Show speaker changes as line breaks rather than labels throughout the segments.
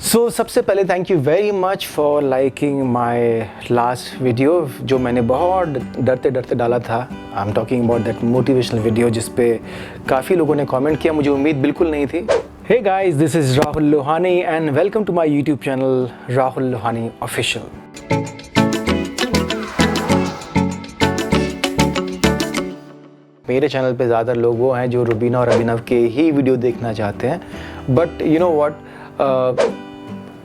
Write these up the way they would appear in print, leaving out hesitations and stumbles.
सबसे पहले thank you very much for liking my last video जो मैंने बहुत डरते डरते डाला था। I am talking about that motivational video जिस पे काफ़ी लोगों ने कमेंट किया, मुझे उम्मीद बिल्कुल नहीं थी। Hey guys, this is Rahul Lohani and welcome to my YouTube channel Rahul Lohani official. मेरे चैनल पे ज़्यादा लोग वो हैं जो रुबीना और अभिनव के ही वीडियो देखना चाहते हैं, बट यू नो व्हाट,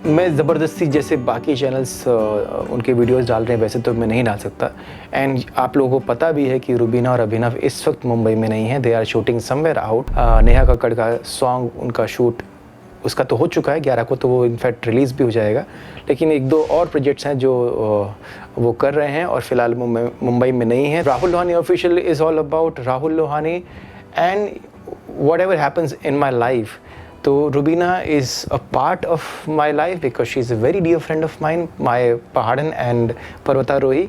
मैं ज़बरदस्ती जैसे बाकी चैनल्स उनके वीडियोस डाल रहे हैं वैसे तो मैं नहीं डाल सकता। एंड आप लोगों को पता भी है कि रुबीना और अभिनव इस वक्त मुंबई में नहीं है, they are shooting somewhere out. Neha Kakkar का सॉन्ग उनका शूट उसका तो हो चुका है, 11 को तो वो इनफैक्ट रिलीज़ भी हो जाएगा, लेकिन एक दो और प्रोजेक्ट्स हैं जो वो कर रहे हैं और फिलहाल मुंबई में नहीं है। Rahul Lohani official is all about Rahul Lohani and whatever happens in my life. तो Rubina is a part of my life because she is a very dear friend of mine, my पहाड़न एंड पर्वतारोही।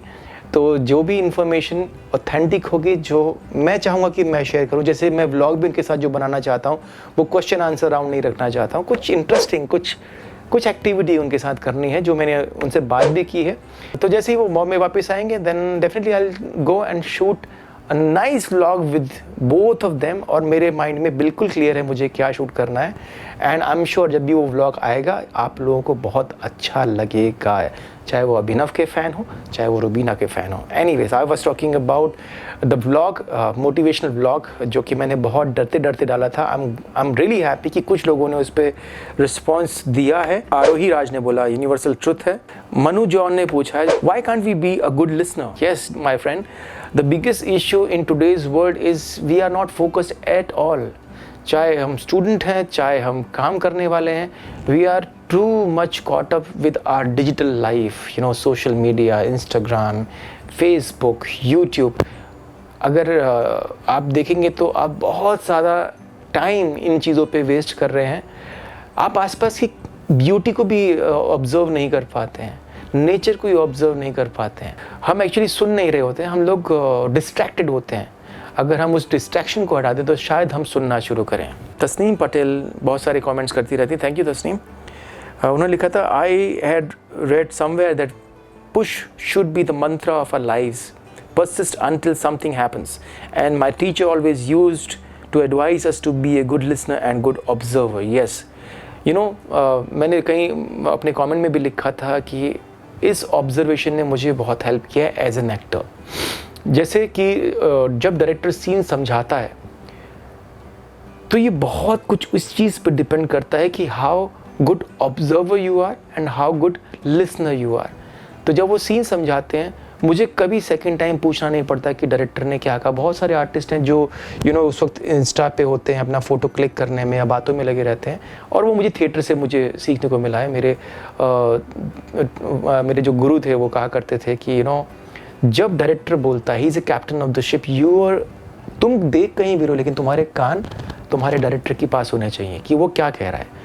तो जो भी इंफॉर्मेशन ऑथेंटिक होगी, जो मैं चाहूँगा कि मैं शेयर करूँ, जैसे मैं व्लॉग भी उनके साथ जो बनाना चाहता हूँ वो क्वेश्चन आंसर राउंड नहीं रखना चाहता हूँ, कुछ इंटरेस्टिंग कुछ एक्टिविटी उनके साथ करनी है जो मैंने उनसे बात भी की है। तो जैसे ही वो बॉम्बे वापस आएंगे then definitely I will go and shoot a nice vlog with both of them. और मेरे माइंड में बिल्कुल क्लियर है मुझे क्या शूट करना है एंड आई एम श्योर जब भी वो व्लॉग आएगा आप लोगों को बहुत अच्छा लगेगा, चाहे वो अभिनव के फ़ैन हो चाहे वो रुबीना के फ़ैन हो। Anyways, I was talking about the vlog, motivational vlog जो कि मैंने बहुत डरते डरते डाला था। आई एम रियली हैप्पी कि कुछ लोगों ने उस पर रिस्पॉन्स दिया है। आरोही राज ने बोला यूनिवर्सल ट्रुथ है। मनु जॉन ने पूछा है why can't we be a good listener. Yes my friend, the biggest issue in today's world is we are not focused at all. चाहे हम स्टूडेंट हैं चाहे हम काम करने वाले हैं, we are too much caught up with our digital life, you know, social media, Instagram, Facebook, YouTube. अगर आप देखेंगे तो आप बहुत ज़्यादा टाइम इन चीज़ों पे वेस्ट कर रहे हैं। आप आसपास की ब्यूटी को भी ऑब्ज़र्व नहीं कर पाते हैं, नेचर को भी ऑब्ज़र्व नहीं कर पाते हैं। हम एक्चुअली सुन नहीं रहे होते हैं, हम लोग डिस्ट्रैक्टेड होते हैं। अगर हम उस डिस्ट्रैक्शन को हटा दें तो शायद हम सुनना शुरू करें। तस्नीम पटेल बहुत सारे कमेंट्स करती रहती, थैंक यू तस्नीम। उन्होंने लिखा था I had read somewhere that push should be the mantra of our lives, persist until something happens, and my teacher always used to advise us to be a good listener and good observer. Yes, you know, मैंने कहीं अपने comment में भी लिखा था कि इस observation ने मुझे बहुत हेल्प किया एज एन एक्टर। जैसे कि जब डायरेक्टर सीन समझाता है तो ये बहुत कुछ उस चीज़ पर डिपेंड करता है कि how good observer you are and how good listener you are. तो जब वो सीन समझाते हैं मुझे कभी सेकंड टाइम पूछना नहीं पड़ता कि डायरेक्टर ने क्या कहा। बहुत सारे आर्टिस्ट हैं जो यू नो उस वक्त इंस्टा पे होते हैं, अपना फ़ोटो क्लिक करने में या बातों में लगे रहते हैं, और वो मुझे थिएटर से मुझे सीखने को मिला है। मेरे जो गुरु थे वो कहा करते थे कि यू नो जब डायरेक्टर बोलता है he is a captain of the ship, तुम देख कहीं भी रहो लेकिन तुम्हारे कान तुम्हारे डायरेक्टर के पास होने चाहिए कि वो क्या कह रहा है।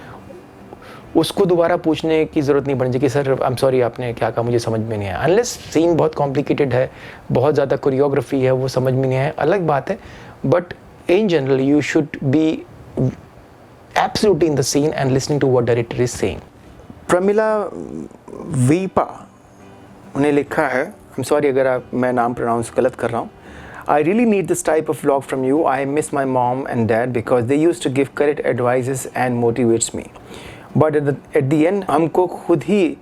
उसको दोबारा पूछने की ज़रूरत नहीं पड़नी कि सर आई एम सॉरी आपने क्या कहा मुझे समझ में नहीं आया। अनलेस सीन बहुत कॉम्प्लिकेटेड है, बहुत ज़्यादा कोरियोग्राफी है, वो समझ में नहीं आया, अलग बात है, but in general you should be absolutely in the scene and listening to what director is saying. Pramila Vipa उन्हें लिखा है, आई एम सॉरी अगर मैं नाम प्रोनाउंस गलत कर रहा हूँ। I really need this type of vlog from you. I miss my mom and dad because they used to give correct advices and motivates me. But at the end, हमको खुद ही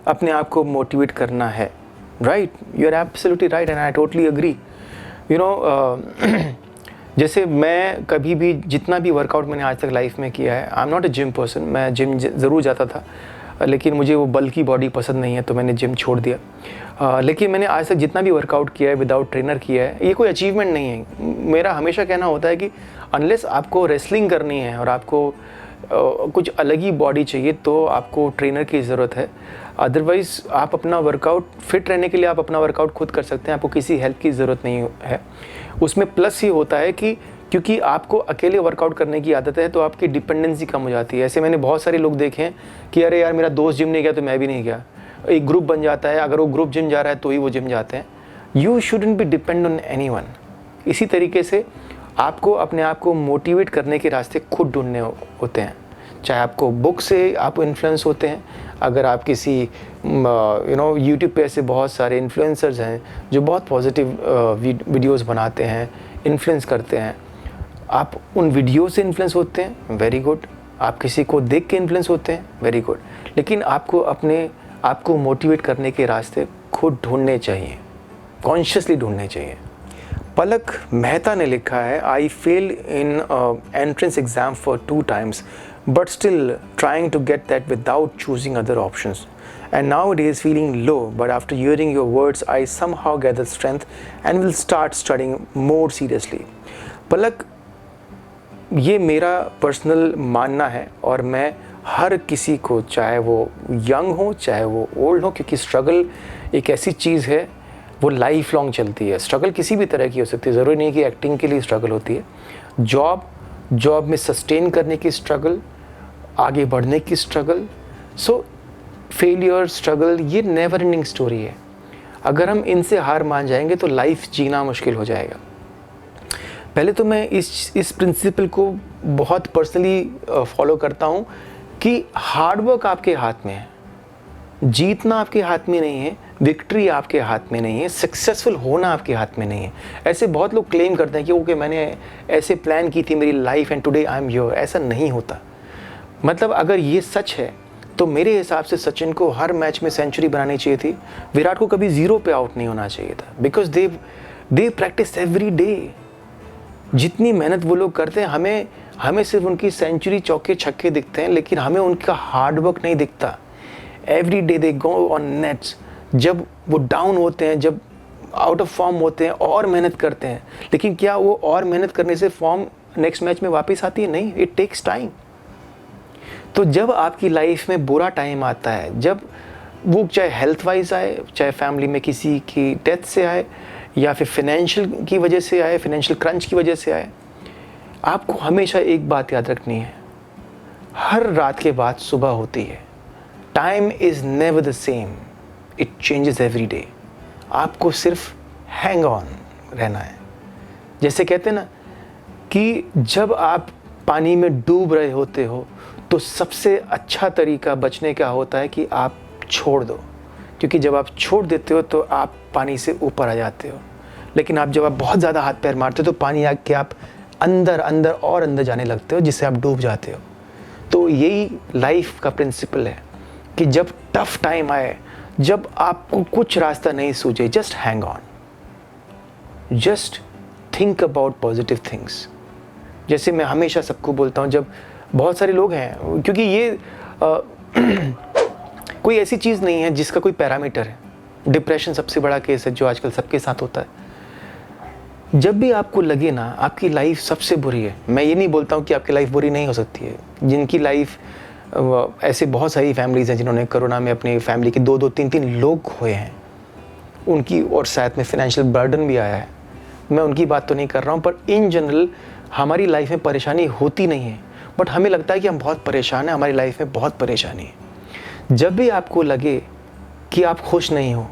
अपने आप को मोटिवेट करना है, right? You are absolutely right and I totally agree. You know, जैसे मैं कभी भी जितना भी वर्कआउट मैंने आज तक लाइफ में किया है, I am not a gym person. मैं जिम ज़रूर जाता था लेकिन मुझे वो बल्कि बॉडी पसंद नहीं है तो मैंने जिम छोड़ दिया। लेकिन मैंने आज तक जितना भी वर्कआउट किया है विदाउट ट्रेनर किया है, ये कोई अचीवमेंट नहीं है। मेरा हमेशा कहना होता है कि अनलेस आपको रेसलिंग करनी है और आपको कुछ अलग ही बॉडी चाहिए तो आपको ट्रेनर की ज़रूरत है। अदरवाइज़ आप अपना वर्कआउट फिट रहने के लिए आप अपना वर्कआउट खुद कर सकते हैं, आपको किसी हेल्प की ज़रूरत नहीं है। उसमें प्लस ये होता है कि क्योंकि आपको अकेले वर्कआउट करने की आदत है तो आपकी डिपेंडेंसी कम हो जाती है। ऐसे मैंने बहुत सारे लोग देखे हैं कि अरे यार मेरा दोस्त जिम नहीं गया तो मैं भी नहीं गया। एक ग्रुप बन जाता है, अगर वो ग्रुप जिम जा रहा है तो ही वो जिम जाते हैं। You shouldn't be depend on anyone. इसी तरीके से आपको अपने आप को मोटिवेट करने के रास्ते खुद ढूंढने होते हैं। चाहे आपको बुक से आप इन्फ्लुएंस होते हैं, अगर आप किसी यूट्यूब पे ऐसे बहुत सारे इन्फ्लुएंसर्स हैं जो बहुत पॉजिटिव वीडियोस बनाते हैं, इन्फ्लुएंस करते हैं, आप उन वीडियो से इन्फ्लुएंस होते हैं, वेरी गुड। आप किसी को देख के इन्फ्लुएंस होते हैं, वेरी गुड। लेकिन आपको अपने आप को मोटिवेट करने के रास्ते खुद ढूंढने चाहिए, कॉन्शियसली ढूंढने चाहिए। पलक मेहता ने लिखा है, I fail in entrance exam for 2 times but still trying to get that without choosing other options, and nowadays feeling low, but after hearing your words I somehow gather strength and will start studying more seriously। पलक, ये मेरा personal मानना है और मैं हर किसी को, चाहे वो यंग हो चाहे वो ओल्ड हो, क्योंकि स्ट्रगल एक ऐसी चीज़ है वो लाइफ लॉन्ग चलती है। स्ट्रगल किसी भी तरह की हो सकती है, ज़रूरी नहीं कि एक्टिंग के लिए स्ट्रगल होती है। जॉब में सस्टेन करने की स्ट्रगल, आगे बढ़ने की स्ट्रगल, सो फेलियर, स्ट्रगल, ये नेवर एंडिंग स्टोरी है। अगर हम इनसे हार मान जाएंगे तो लाइफ जीना मुश्किल हो जाएगा। पहले तो मैं इस प्रिंसिपल को बहुत पर्सनली फॉलो करता हूँ कि हार्डवर्क आपके हाथ में है, जीतना आपके हाथ में नहीं है, विक्ट्री आपके हाथ में नहीं है, सक्सेसफुल होना आपके हाथ में नहीं है। ऐसे बहुत लोग क्लेम करते हैं कि ओके मैंने ऐसे प्लान की थी मेरी life and today I am here. ऐसा नहीं होता। मतलब अगर ये सच है तो मेरे हिसाब से सचिन को हर मैच में सेंचुरी बनानी चाहिए थी, विराट को कभी 0 पे आउट नहीं होना चाहिए था, because they practice every day. जितनी मेहनत वो लोग करते हैं, हमें सिर्फ उनकी सेंचुरी, चौके, छक्के दिखते हैं, लेकिन हमें उनका हार्डवर्क नहीं दिखता। Every day they go on nets. जब वो डाउन होते हैं, जब आउट ऑफ फॉर्म होते हैं, और मेहनत करते हैं, लेकिन क्या वो और मेहनत करने से फॉर्म नेक्स्ट मैच में वापस आती है? नहीं, इट टेक्स टाइम। तो जब आपकी लाइफ में बुरा टाइम आता है, जब वो चाहे हेल्थ वाइज आए, चाहे फैमिली में किसी की डेथ से आए, या फिर फाइनेंशियल की वजह से आए, फाइनेंशियल क्रंच की वजह से आए, आपको हमेशा एक बात याद रखनी है, हर रात के बाद सुबह होती है। Time is never the same, it changes every day. आपको सिर्फ हैंग ऑन रहना है। जैसे कहते हैं ना कि जब आप पानी में डूब रहे होते हो तो सबसे अच्छा तरीका बचने का होता है कि आप छोड़ दो, क्योंकि जब आप छोड़ देते हो तो आप पानी से ऊपर आ जाते हो। लेकिन आप जब आप बहुत ज़्यादा हाथ पैर मारते हो तो पानी आके आप अंदर जाने लगते हो, जिससे आप डूब जाते हो। तो यही लाइफ का प्रिंसिपल है कि जब टफ टाइम आए, जब आपको कुछ रास्ता नहीं सूझे, just hang on, just think about positive things. जैसे मैं हमेशा सबको बोलता हूँ, जब बहुत सारे लोग हैं, क्योंकि ये कोई ऐसी चीज़ नहीं है जिसका कोई पैरामीटर है। डिप्रेशन सबसे बड़ा केस है जो आजकल सबके साथ होता है। जब भी आपको लगे ना आपकी लाइफ सबसे बुरी है, मैं ये नहीं बोलता हूँ कि आपकी लाइफ बुरी नहीं हो सकती है। जिनकी लाइफ, ऐसे बहुत सारी फैमिलीज़ हैं जिन्होंने कोरोना में अपनी फैमिली के 2-2, 3-3 लोग खोए हैं उनकी, और साथ में फाइनेंशियल बर्डन भी आया है। मैं उनकी बात तो नहीं कर रहा हूँ, पर इन जनरल हमारी लाइफ में परेशानी होती नहीं है, बट हमें लगता है कि हम बहुत परेशान हैं, हमारी लाइफ में बहुत परेशानी है। जब भी आपको लगे कि आप खुश नहीं हो,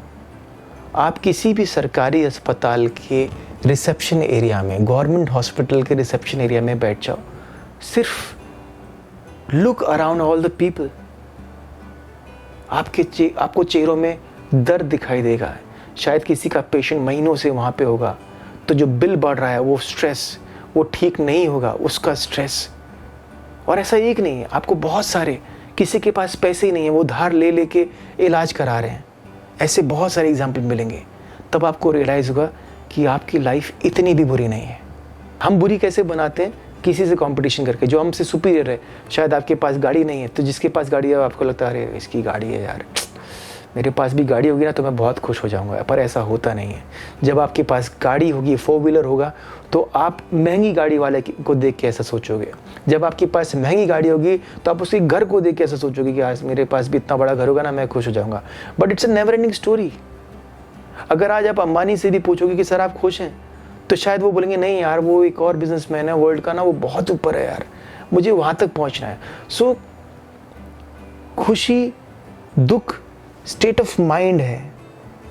आप किसी भी सरकारी अस्पताल के रिसेप्शन एरिया में, गवर्नमेंट हॉस्पिटल के रिसेप्शन एरिया में बैठ जाओ, सिर्फ look around all the people. आपको चेहरों में दर्द दिखाई देगा। शायद किसी का पेशेंट महीनों से वहाँ पे होगा, तो जो बिल बढ़ रहा है, वो स्ट्रेस, वो ठीक नहीं होगा, उसका स्ट्रेस। और ऐसा एक नहीं है, आपको बहुत सारे, किसी के पास पैसे ही नहीं है, वो धार ले लेके इलाज करा रहे हैं। ऐसे बहुत सारे एग्जाम्पल मिलेंगे। तब आपको रियलाइज़ होगा कि आपकी लाइफ इतनी भी बुरी नहीं है। हम बुरी कैसे बनाते हैं? किसी से कंपटीशन करके, जो हमसे सुपीरियर है। शायद आपके पास गाड़ी नहीं है, तो जिसके पास गाड़ी है आपको लगता है अरे इसकी गाड़ी है यार, मेरे पास भी गाड़ी होगी ना तो मैं बहुत खुश हो जाऊंगा। पर ऐसा होता नहीं है। जब आपके पास गाड़ी होगी, 4 व्हीलर होगा, तो आप महंगी गाड़ी वाले को देख के ऐसा सोचोगे। जब आपके पास महंगी गाड़ी होगी तो आप उसके घर को देख के ऐसा सोचोगे कि आज मेरे पास भी इतना बड़ा घर होगा ना, मैं खुश हो जाऊंगा। But it's a never ending story. अगर आज आप अंबानी से भी पूछोगे कि सर आप खुश हैं, तो शायद वो बोलेंगे नहीं यार, वो एक और बिजनेसमैन है वर्ल्ड का ना, वो बहुत ऊपर है यार, मुझे वहाँ तक पहुँचना है। सो खुशी, दुख स्टेट ऑफ माइंड है।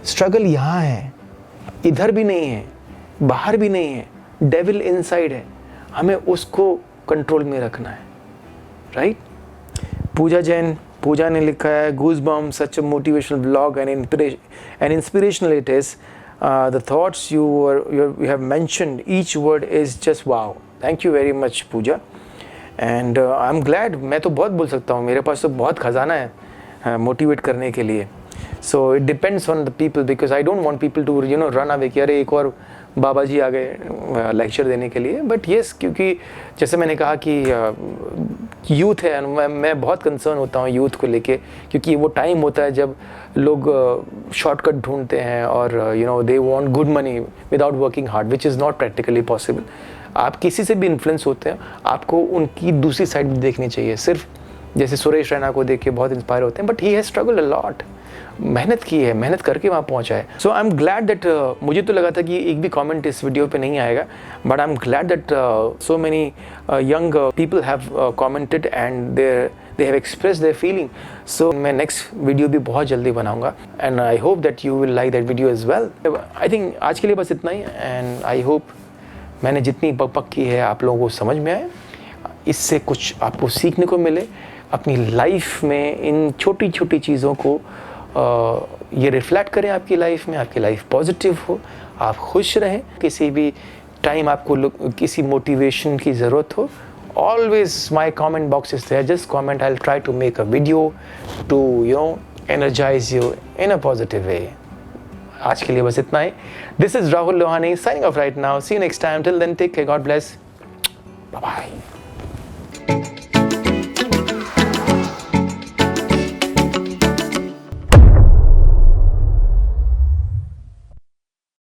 स्ट्रगल यहाँ है, इधर भी नहीं है, बाहर भी नहीं है, डेविल इनसाइड है। हमें उसको कंट्रोल में रखना है, राइट? पूजा जैन, पूजा ने लिखा है goosebump, such a motivational blog and inspirational it is. The thoughts you have mentioned, each word is just wow. Thank you very much Pooja. And I am glad. मैं तो बहुत बोल सकता हूँ, मेरे पास तो बहुत ख़जाना है मोटिवेट करने के लिए. So it depends on the people, because I don't want people to run away कि अरे एक और बाबा जी आ गए लेक्चर देने के लिए. बट येस, क्योंकि जैसे मैंने कहा कि यूथ है, मैं बहुत कंसर्न होता हूँ यूथ को लेके, क्योंकि वो टाइम होता है जब लोग शॉर्टकट ढूंढते हैं और they want good money without working hard, which is not practically possible. आप किसी से भी इन्फ्लुएंस होते हैं, आपको उनकी दूसरी साइड भी देखनी चाहिए. सिर्फ जैसे सुरेश रैना को देख के बहुत इंस्पायर होते हैं, but he has struggled a lot. मेहनत की है, मेहनत करके वहाँ पहुँचा है. सो आई एम ग्लैड दैट, मुझे तो लगा था कि एक भी कमेंट इस वीडियो पे नहीं आएगा, but I am glad that so many young people have commented and they have expressed their feeling. So मैं next वीडियो भी बहुत जल्दी बनाऊंगा, and I hope that you will like that video as well. I think आज के लिए बस इतना ही, and I hope मैंने जितनी बक की है आप लोगों को समझ में आए, इससे कुछ आपको सीखने को मिले अपनी लाइफ में. इन छोटी छोटी चीज़ों को ये रिफ्लेक्ट करें आपकी लाइफ में, आपकी लाइफ पॉजिटिव हो, आप खुश रहें. किसी भी टाइम आपको किसी मोटिवेशन की ज़रूरत हो, always my comment box is there. Just comment. I'll try to make a video to energize you in a positive way. आज के लिए बस इतना ही. This is Rahul Lohani signing off right now. See you next time. Till then, take care. God bless. Bye bye.